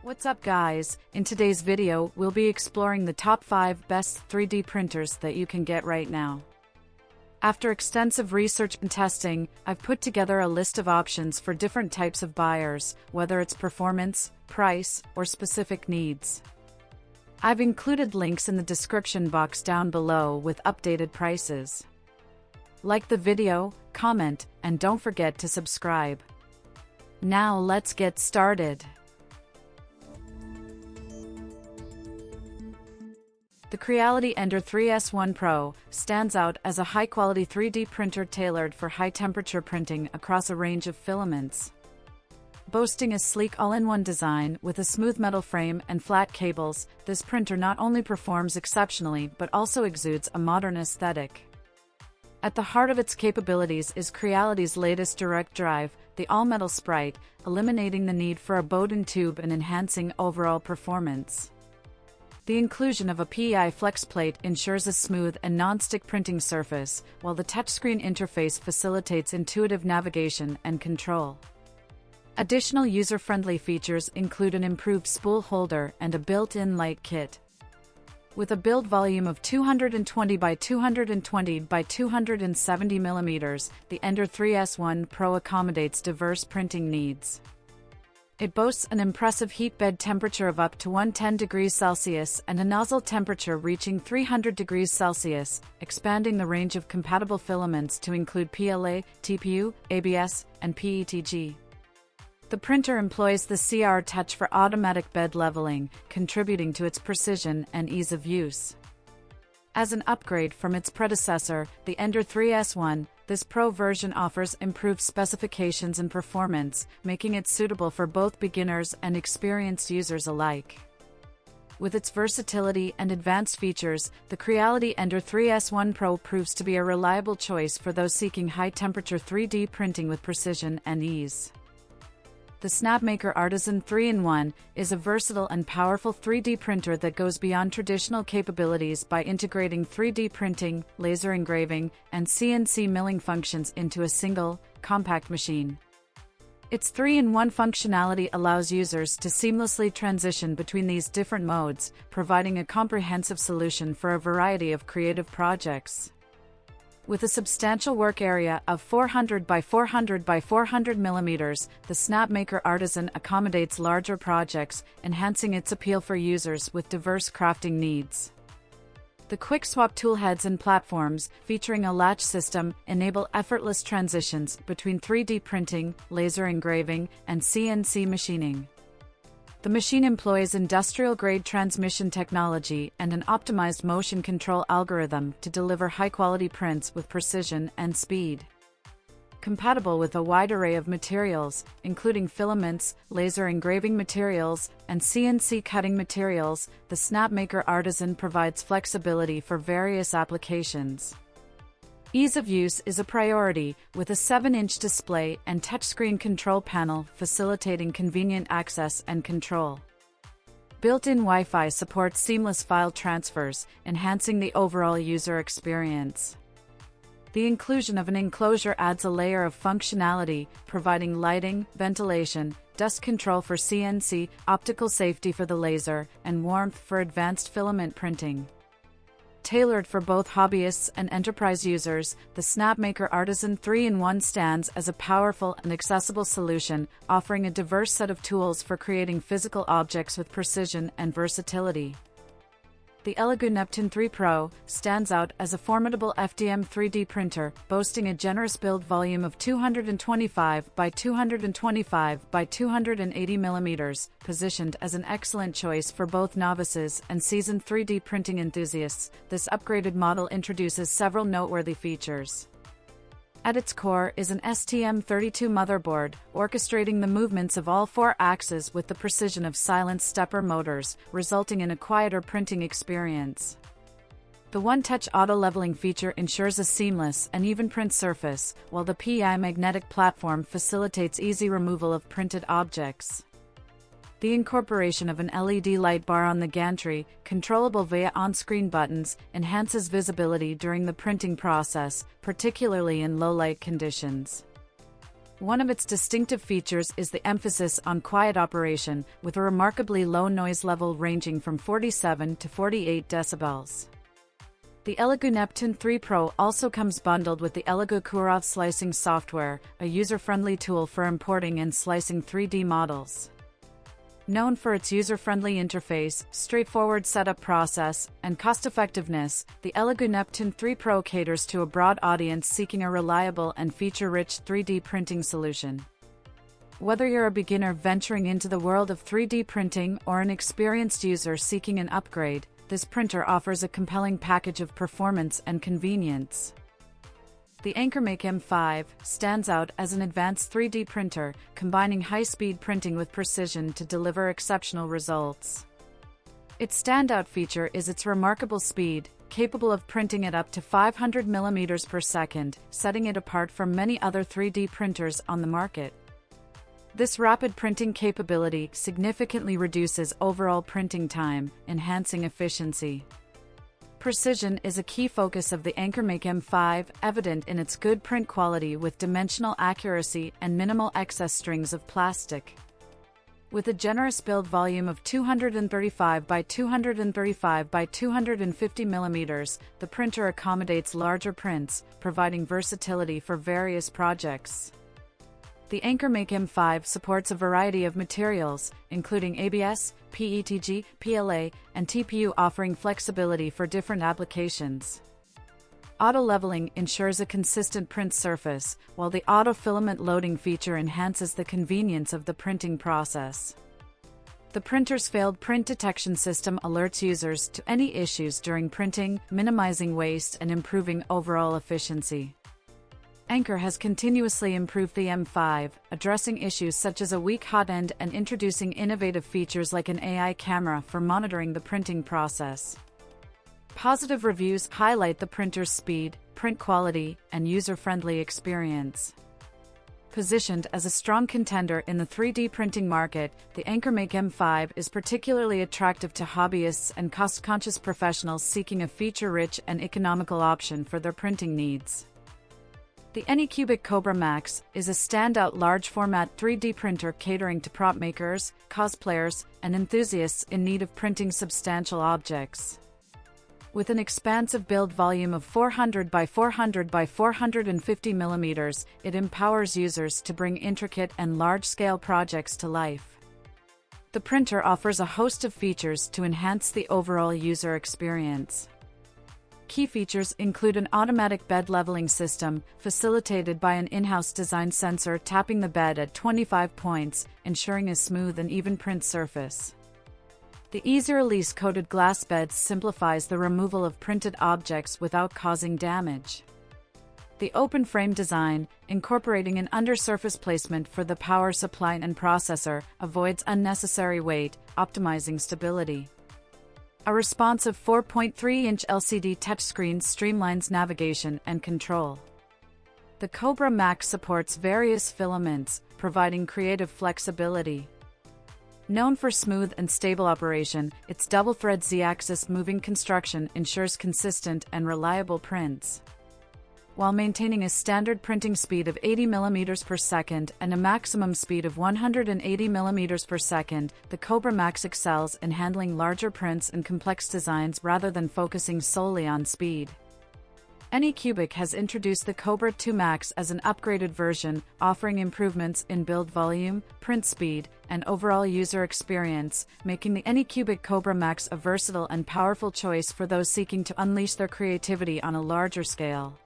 What's up guys, in today's video we'll be exploring the top 5 best 3D printers that you can get right now. After extensive research and testing, I've put together a list of options for different types of buyers, whether it's performance, price, or specific needs. I've included links in the description box down below with updated prices. Like the video, comment, and don't forget to subscribe. Now let's get started. The Creality Ender 3S1 Pro stands out as a high-quality 3D printer tailored for high-temperature printing across a range of filaments. Boasting a sleek all-in-one design with a smooth metal frame and flat cables, this printer not only performs exceptionally but also exudes a modern aesthetic. At the heart of its capabilities is Creality's latest direct drive, the all-metal Sprite, eliminating the need for a Bowden tube and enhancing overall performance. The inclusion of a PEI flex plate ensures a smooth and non-stick printing surface, while the touchscreen interface facilitates intuitive navigation and control. Additional user-friendly features include an improved spool holder and a built-in light kit. With a build volume of 220 by 220 by 270 mm, the Ender 3S1 Pro accommodates diverse printing needs. It boasts an impressive heat bed temperature of up to 110 degrees Celsius and a nozzle temperature reaching 300 degrees Celsius, expanding the range of compatible filaments to include PLA, TPU, ABS, and PETG. The printer employs the CR Touch for automatic bed leveling, contributing to its precision and ease of use. As an upgrade from its predecessor, the Ender 3S1, this Pro version offers improved specifications and performance, making it suitable for both beginners and experienced users alike. With its versatility and advanced features, the Creality Ender 3S1 Pro proves to be a reliable choice for those seeking high-temperature 3D printing with precision and ease. The SnapMaker Artisan 3-in-1 is a versatile and powerful 3D printer that goes beyond traditional capabilities by integrating 3D printing, laser engraving, and CNC milling functions into a single, compact machine. Its 3-in-1 functionality allows users to seamlessly transition between these different modes, providing a comprehensive solution for a variety of creative projects. With a substantial work area of 400 by 400 by 400 mm, the SnapMaker Artisan accommodates larger projects, enhancing its appeal for users with diverse crafting needs. The quick-swap toolheads and platforms, featuring a latch system, enable effortless transitions between 3D printing, laser engraving, and CNC machining. The machine employs industrial-grade transmission technology and an optimized motion control algorithm to deliver high-quality prints with precision and speed. Compatible with a wide array of materials, including filaments, laser engraving materials, and CNC cutting materials, the SnapMaker Artisan provides flexibility for various applications. Ease of use is a priority, with a 7-inch display and touchscreen control panel facilitating convenient access and control. Built-in Wi-Fi supports seamless file transfers, enhancing the overall user experience. The inclusion of an enclosure adds a layer of functionality, providing lighting, ventilation, dust control for CNC, optical safety for the laser, and warmth for advanced filament printing. Tailored for both hobbyists and enterprise users, the SnapMaker Artisan 3-in-1 stands as a powerful and accessible solution, offering a diverse set of tools for creating physical objects with precision and versatility. The Elegoo Neptune 3 Pro stands out as a formidable FDM 3D printer, boasting a generous build volume of 225 by 225 by 280 mm, positioned as an excellent choice for both novices and seasoned 3D printing enthusiasts. This upgraded model introduces several noteworthy features. At its core is an STM32 motherboard, orchestrating the movements of all 4 axes with the precision of silent stepper motors, resulting in a quieter printing experience. The one-touch auto-leveling feature ensures a seamless and even print surface, while the PEI magnetic platform facilitates easy removal of printed objects. The incorporation of an LED light bar on the gantry, controllable via on-screen buttons, enhances visibility during the printing process, particularly in low light conditions. One of its distinctive features is the emphasis on quiet operation, with a remarkably low noise level ranging from 47 to 48 decibels. The Elegoo Neptune 3 Pro also comes bundled with the Elegoo Creality slicing software, a user-friendly tool for importing and slicing 3D models. Known for its user-friendly interface, straightforward setup process, and cost-effectiveness, the Elegoo Neptune 3 Pro caters to a broad audience seeking a reliable and feature-rich 3D printing solution. Whether you're a beginner venturing into the world of 3D printing or an experienced user seeking an upgrade, this printer offers a compelling package of performance and convenience. The AnkerMake M5 stands out as an advanced 3D printer, combining high-speed printing with precision to deliver exceptional results. Its standout feature is its remarkable speed, capable of printing at up to 500 mm per second, setting it apart from many other 3D printers on the market. This rapid printing capability significantly reduces overall printing time, enhancing efficiency. Precision is a key focus of the AnkerMake M5, evident in its good print quality with dimensional accuracy and minimal excess strings of plastic. With a generous build volume of 235 by 235 by 250 mm, the printer accommodates larger prints, providing versatility for various projects. The AnkerMake M5 supports a variety of materials, including ABS, PETG, PLA, and TPU, offering flexibility for different applications. Auto-leveling ensures a consistent print surface, while the auto-filament loading feature enhances the convenience of the printing process. The printer's failed print detection system alerts users to any issues during printing, minimizing waste and improving overall efficiency. Anker has continuously improved the M5, addressing issues such as a weak hot end and introducing innovative features like an AI camera for monitoring the printing process. Positive reviews highlight the printer's speed, print quality, and user-friendly experience. Positioned as a strong contender in the 3D printing market, the AnkerMake M5 is particularly attractive to hobbyists and cost-conscious professionals seeking a feature-rich and economical option for their printing needs. The Anycubic Kobra Max is a standout large-format 3D printer catering to prop makers, cosplayers, and enthusiasts in need of printing substantial objects. With an expansive build volume of 400 by 400 by 450 mm, it empowers users to bring intricate and large-scale projects to life. The printer offers a host of features to enhance the overall user experience. Key features include an automatic bed leveling system, facilitated by an in-house design sensor tapping the bed at 25 points, ensuring a smooth and even print surface. The easy-release coated glass bed simplifies the removal of printed objects without causing damage. The open frame design, incorporating an undersurface placement for the power supply and processor, avoids unnecessary weight, optimizing stability. A responsive 4.3-inch LCD touchscreen streamlines navigation and control. The Kobra Max supports various filaments, providing creative flexibility. Known for smooth and stable operation, its double-thread Z-axis moving construction ensures consistent and reliable prints. While maintaining a standard printing speed of 80 mm per second and a maximum speed of 180 mm per second, the Kobra Max excels in handling larger prints and complex designs rather than focusing solely on speed. Anycubic has introduced the Kobra 2 Max as an upgraded version, offering improvements in build volume, print speed, and overall user experience, making the Anycubic Kobra Max a versatile and powerful choice for those seeking to unleash their creativity on a larger scale.